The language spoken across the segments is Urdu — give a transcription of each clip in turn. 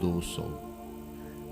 200,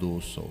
200,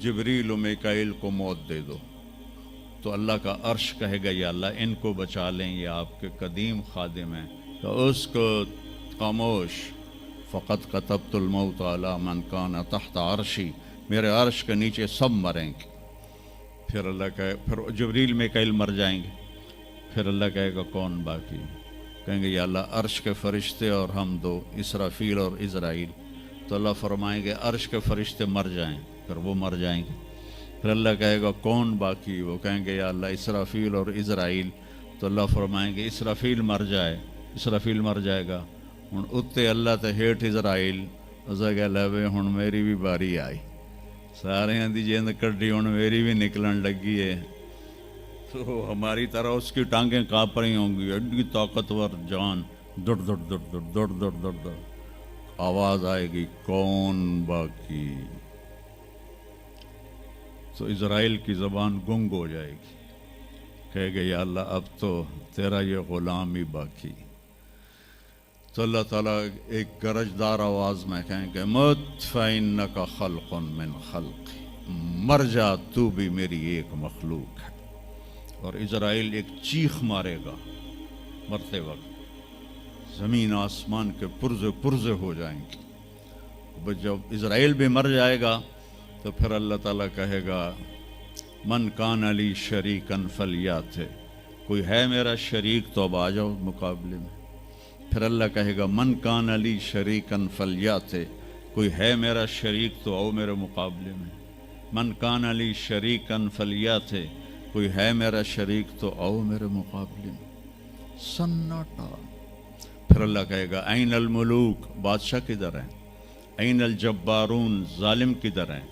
جبریل و میکائیل کو موت دے دو، تو اللہ کا عرش کہے گا یا اللہ ان کو بچا لیں، یہ آپ کے قدیم خادم ہیں، تو اس کو خاموش، فقط کتبت الموت علی من کان تحت عرشی، میرے عرش کے نیچے سب مریں گے۔ پھر اللہ کہے، پھر جبریل میکائیل مر جائیں گے، پھر اللہ کہے گا کون باقی؟ کہیں گے یا اللہ عرش کے فرشتے اور ہم دو، اسرافیل اور عزرائیل۔ تو اللہ فرمائیں گے عرش کے فرشتے مر جائیں، پھر وہ مر جائیں گے۔ پھر اللہ کہے گا کون باقی؟ وہ کہیں گے یا اللہ اسرافیل اور عزرائیل۔ تو اللہ فرمائیں گے اسرافیل مر جائے، اسرافیل مر جائے گا، ہن اتے اللہ تے ہیٹھ عزرائیل، اسے کہ لے ہن میری بھی باری آئی، سارے دی جیند کڈی ہن میری بھی نکلن لگی ہے۔ تو ہماری طرح اس کی ٹانگیں کانپ رہی ہوں گی، ایڈی طاقتور جان، دڑ دڑ دڑ دڑ دڑ دڑ دڑ دڑ، آواز آئے گی کون باقی؟ تو اسرائیل کی زبان گنگ ہو جائے گی، کہے گے یا اللہ اب تو تیرا یہ غلام ہی باقی۔ تو اللہ تعالیٰ ایک گرجدار آواز میں کہیں گے مت فإنک خلق من خلق، مر جا تو بھی میری ایک مخلوق ہے۔ اور اسرائیل ایک چیخ مارے گا مرتے وقت، زمین آسمان کے پرزے پرزے ہو جائیں گے۔ جب اسرائیل بھی مر جائے گا تو پھر اللہ تعالیٰ کہے گا من کان علی شریکن فلیات، کوئی ہے میرا شریک تو اب آ جاؤ مقابلے میں۔ پھر اللہ کہے گا من کان علی شریکن فلیات، کوئی ہے میرا شریک تو آؤ میرے مقابلے میں۔ من کان علی شریکن فلیات، کوئی ہے میرا شریک تو آؤ میرے مقابلے میں۔ سناٹا۔ پھر اللہ کہے گا این الملوک، بادشاہ کدھر ہیں؟ این الجبارون، ظالم کدھر ہیں؟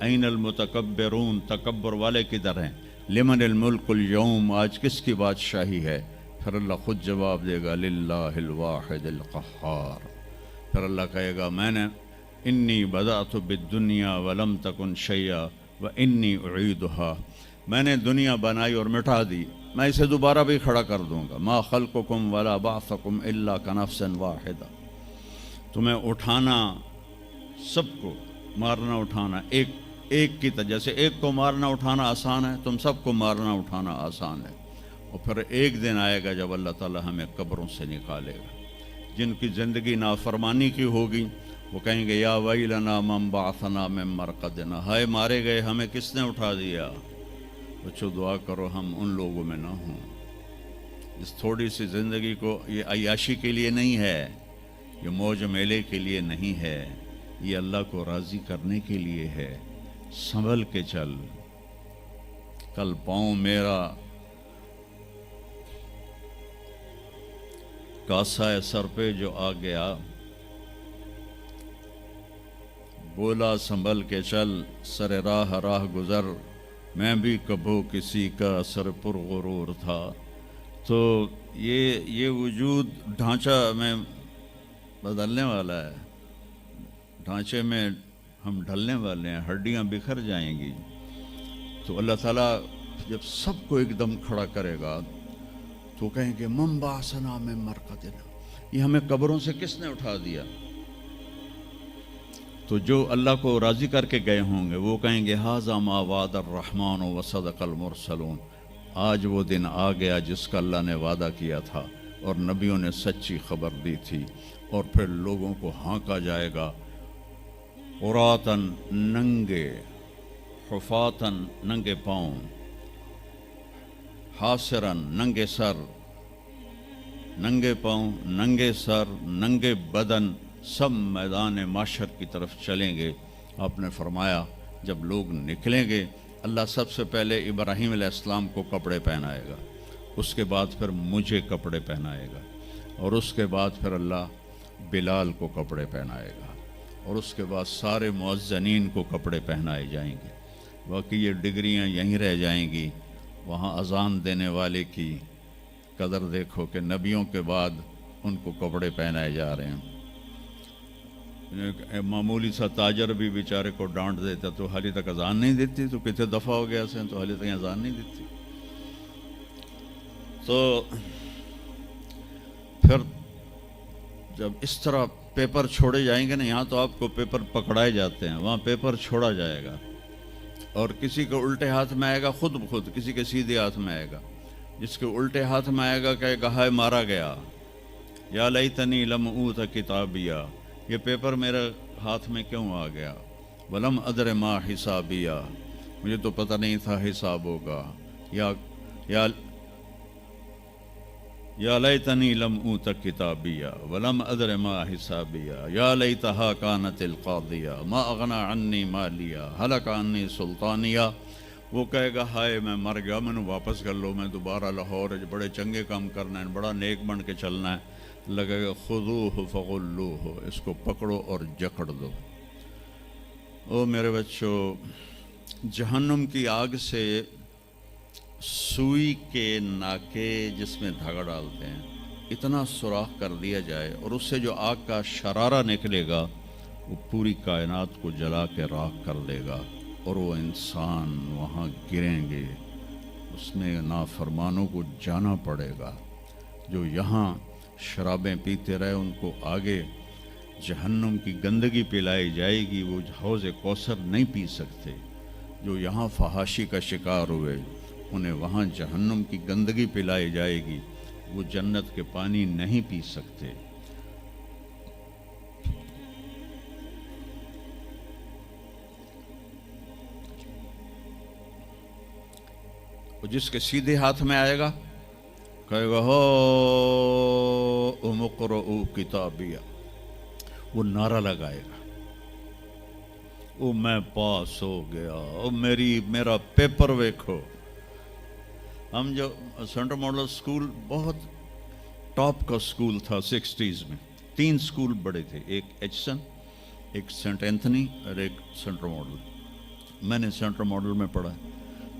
این المتکبرون، تکبر والے کدھر ہیں؟ لمن الملک اليوم، آج کس کی بادشاہی ہے؟ پھر اللہ خود جواب دے گا للہ الواحد القہار۔ پھر اللہ کہے گا میں نے انی بدأت بالدنیا ولم تکن شیئا وانی اعیدها، میں نے دنیا بنائی اور مٹا دی، میں اسے دوبارہ بھی کھڑا کر دوں گا۔ ما خلقکم ولا بعثکم الا کنفس واحدہ، تمہیں اٹھانا، سب کو مارنا اٹھانا ایک کی طرح، جیسے ایک کو مارنا اٹھانا آسان ہے، تم سب کو مارنا اٹھانا آسان ہے۔ اور پھر ایک دن آئے گا جب اللہ تعالیٰ ہمیں قبروں سے نکالے گا۔ جن کی زندگی نافرمانی کی ہوگی وہ کہیں گے یا ویلنا من بعثنا من مرقدنا، ہائے مارے گئے ہمیں کس نے اٹھا دیا۔ بچوں دعا کرو ہم ان لوگوں میں نہ ہوں۔ اس تھوڑی سی زندگی کو یہ عیاشی کے لیے نہیں ہے، یہ موج میلے کے لیے نہیں ہے، یہ اللہ کو راضی کرنے کے لیے ہے۔ سنبھل کے چل، کل پاؤں میرا کاسا سر پہ جو آ گیا، بولا سنبھل کے چل سر راہ راہ گزر، میں بھی کبھو کسی کا سر پر غرور تھا۔ تو یہ وجود ڈھانچہ میں بدلنے والا ہے، ڈھانچے میں ہم ڈھلنے والے ہیں، ہڈیاں بکھر جائیں گی۔ تو اللہ تعالیٰ جب سب کو ایک دم کھڑا کرے گا تو کہیں گے من بعثنا من مرقدنا، یہ ہمیں قبروں سے کس نے اٹھا دیا؟ تو جو اللہ کو راضی کر کے گئے ہوں گے وہ کہیں گے ھذا ما وعد الرحمن وصدق المرسلون، آج وہ دن آ گیا جس کا اللہ نے وعدہ کیا تھا اور نبیوں نے سچی خبر دی تھی۔ اور پھر لوگوں کو ہانکا جائے گا عراۃً، ننگے، حفاتً، ننگے پاؤں، حاسراً، ننگے سر، ننگے پاؤں، ننگے سر، ننگے بدن، سب میدان معاشر کی طرف چلیں گے۔ آپ نے فرمایا جب لوگ نکلیں گے اللہ سب سے پہلے ابراہیم علیہ السلام کو کپڑے پہنائے گا، اس کے بعد پھر مجھے کپڑے پہنائے گا، اور اس کے بعد پھر اللہ بلال کو کپڑے پہنائے گا، اور اس کے بعد سارے مؤذنین کو کپڑے پہنائے جائیں گے۔ باقی یہ ڈگریاں یہیں رہ جائیں گی۔ وہاں اذان دینے والے کی قدر دیکھو کہ نبیوں کے بعد ان کو کپڑے پہنائے جا رہے ہیں۔ معمولی سا تاجر بھی بیچارے کو ڈانٹ دیتا تو حالی تک اذان نہیں دیتی، تو کتنے دفعہ ہو گیا سے تو حالی تک اذان نہیں دیتی۔ تو پھر جب اس طرح پیپر چھوڑے جائیں گے نا، یہاں تو آپ کو پیپر پکڑائے جاتے ہیں، وہاں پیپر چھوڑا جائے گا۔ اور کسی کے الٹے ہاتھ میں آئے گا خود بخود، کسی کے سیدھے ہاتھ میں آئے گا. جس کے الٹے ہاتھ میں آئے گا کہے گا ہائے مارا گیا، یا لیتنی لم اوت کتابیہ، یہ پیپر میرے ہاتھ میں کیوں آ گیا. ولم ادر ما حسابیہ، مجھے تو پتہ نہیں تھا حساب ہوگا. یا لیتنی لم اوت کتابیہ ولم ادر ما حسابیہ، یا لیتہا کانت القاضیہ ما اغنی عنی مالیہ ہلک عنی سلطانیہ. وہ کہے گا ہائے میں مر گیا، میں نے واپس کر لو، میں دوبارہ لاہور بڑے چنگے کام کرنا ہے، بڑا نیک بن کے چلنا ہے. لگے گا خذوہ فغلوہ، اس کو پکڑو اور جکڑ دو. او میرے بچوں، جہنم کی آگ سے سوئی کے ناکے جس میں دھاگا ڈالتے ہیں اتنا سوراخ کر دیا جائے اور اس سے جو آگ کا شرارہ نکلے گا وہ پوری کائنات کو جلا کے راکھ کر دے گا، اور وہ انسان وہاں گریں گے. اس میں نافرمانوں کو جانا پڑے گا. جو یہاں شرابیں پیتے رہے ان کو آگے جہنم کی گندگی پلائی جائے گی، وہ حوض کوثر نہیں پی سکتے. جو یہاں فحاشی کا شکار ہوئے انہیں وہاں جہنم کی گندگی پلائی جائے گی، وہ جنت کے پانی نہیں پی سکتے. جس کے سیدھے ہاتھ میں آئے گا کہے گا ہو اقرؤ کتابیہ، وہ نعرہ لگائے گا، او میں پاس ہو گیا، او میرا پیپر ویکھو. ہم جو سینٹرل ماڈل سکول بہت ٹاپ کا سکول تھا 60s میں. 3 سکول بڑے تھے، ایک ایچسن، ایک سینٹ اینتھنی اور ایک سینٹرل ماڈل. میں نے سینٹرل ماڈل میں پڑھا.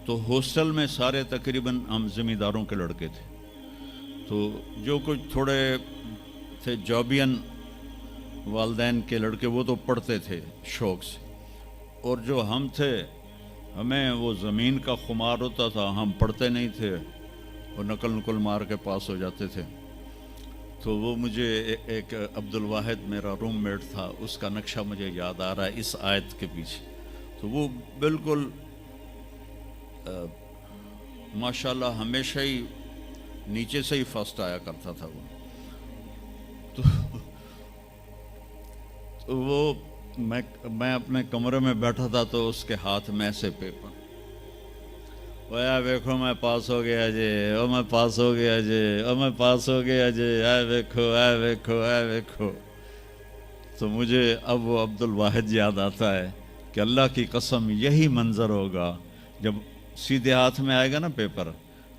تو ہاسٹل میں سارے تقریباً ہم زمینداروں کے لڑکے تھے. تو جو کچھ تھوڑے تھے جابین والدین کے لڑکے وہ تو پڑھتے تھے شوق سے، اور جو ہم تھے ہمیں وہ زمین کا خمار ہوتا تھا، ہم پڑھتے نہیں تھے اور نقل مار کے پاس ہو جاتے تھے. تو وہ مجھے ایک عبد الواحد میرا روم میٹ تھا، اس کا نقشہ مجھے یاد آ رہا ہے اس آیت کے پیچھے. تو وہ بالکل ماشاءاللہ ہمیشہ ہی نیچے سے ہی فرسٹ آیا کرتا تھا. تو وہ میں اپنے کمرے میں بیٹھا تھا تو اس کے ہاتھ میں ایسے پیپر، اوے ویکھو میں پاس ہو گیا جی، او میں پاس ہو گیا جی، او میں پاس ہو گیا جی، اے ویکھو اے ویکھو اے ویکھو. تو مجھے اب وہ عبد الواحد یاد آتا ہے کہ اللہ کی قسم یہی منظر ہوگا جب سیدھے ہاتھ میں آئے گا نا پیپر،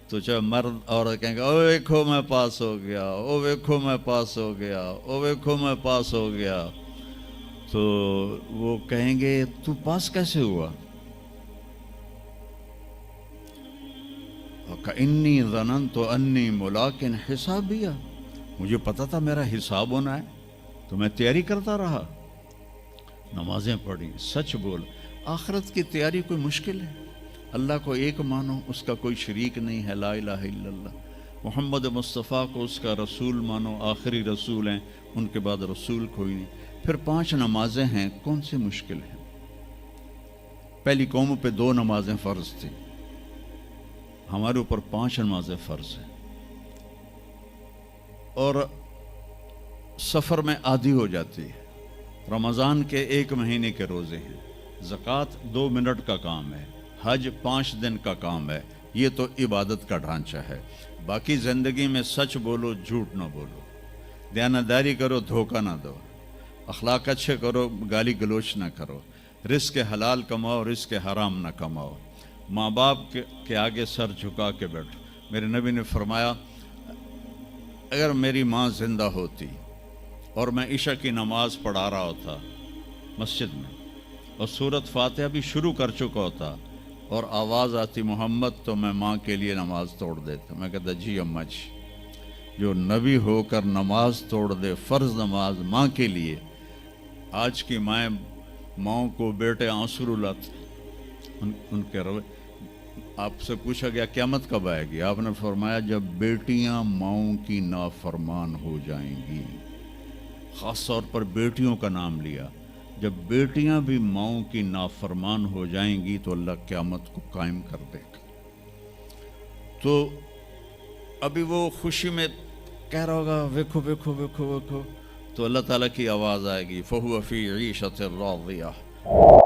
تو چاہے مرد عورت کہیں گے او ویکھو میں پاس ہو گیا، او ویکھو میں پاس ہو گیا، او ویکھو میں پاس ہو گیا. تو وہ کہیں گے تو پاس کیسے ہوا؟ کَإِنِّي ظَنَنْتُ أَنِّي مُلَاقٍ حِسَابِيَّ، مجھے پتا تھا میرا حساب ہونا ہے تو میں تیاری کرتا رہا، نمازیں پڑھی، سچ بول. آخرت کی تیاری کوئی مشکل ہے؟ اللہ کو ایک مانو، اس کا کوئی شریک نہیں ہے، لا الہ الا اللہ. محمد مصطفیٰ کو اس کا رسول مانو، آخری رسول ہیں، ان کے بعد رسول کوئی نہیں. پھر 5 نمازیں ہیں، کون سی مشکل ہیں؟ پہلی قوموں پہ 2 نمازیں فرض تھی، ہمارے اوپر 5 نمازیں فرض ہیں. اور سفر میں آدھی ہو جاتی ہے. رمضان کے 1 مہینے کے روزے ہیں، زکوٰۃ 2 منٹ کا کام ہے، حج 5 دن کا کام ہے. یہ تو عبادت کا ڈھانچہ ہے. باقی زندگی میں سچ بولو، جھوٹ نہ بولو، دیانتداری کرو، دھوکہ نہ دو، اخلاق اچھے کرو، گالی گلوچ نہ کرو، رزق حلال کماؤ، رزق حرام نہ کماؤ، ماں باپ کے آگے سر جھکا کے بیٹھو. میرے نبی نے فرمایا اگر میری ماں زندہ ہوتی اور میں عشاء کی نماز پڑھا رہا ہوتا مسجد میں اور سورۃ فاتحہ بھی شروع کر چکا ہوتا اور آواز آتی محمد، تو میں ماں کے لیے نماز توڑ دیتا. میں کہتا جی اماں جی، جو نبی ہو کر نماز توڑ دے، فرض نماز ماں کے لیے. آج کی ماؤں کو بیٹے آنسو رلاتے ان کے روے. آپ سے پوچھا گیا قیامت کب آئے گی؟ آپ نے فرمایا جب بیٹیاں ماؤں کی نافرمان ہو جائیں گی. خاص طور پر بیٹیوں کا نام لیا. جب بیٹیاں بھی ماؤں کی نافرمان ہو جائیں گی تو اللہ قیامت کو قائم کر دے گا. تو ابھی وہ خوشی میں کہہ رہا ہوگا ویکھو ویکھو ویکھو ویکھو، تو اللہ تعالیٰ کی آواز آئے گی فَهُوَ فِي عِيشَةٍ رَاضِيَةٍ،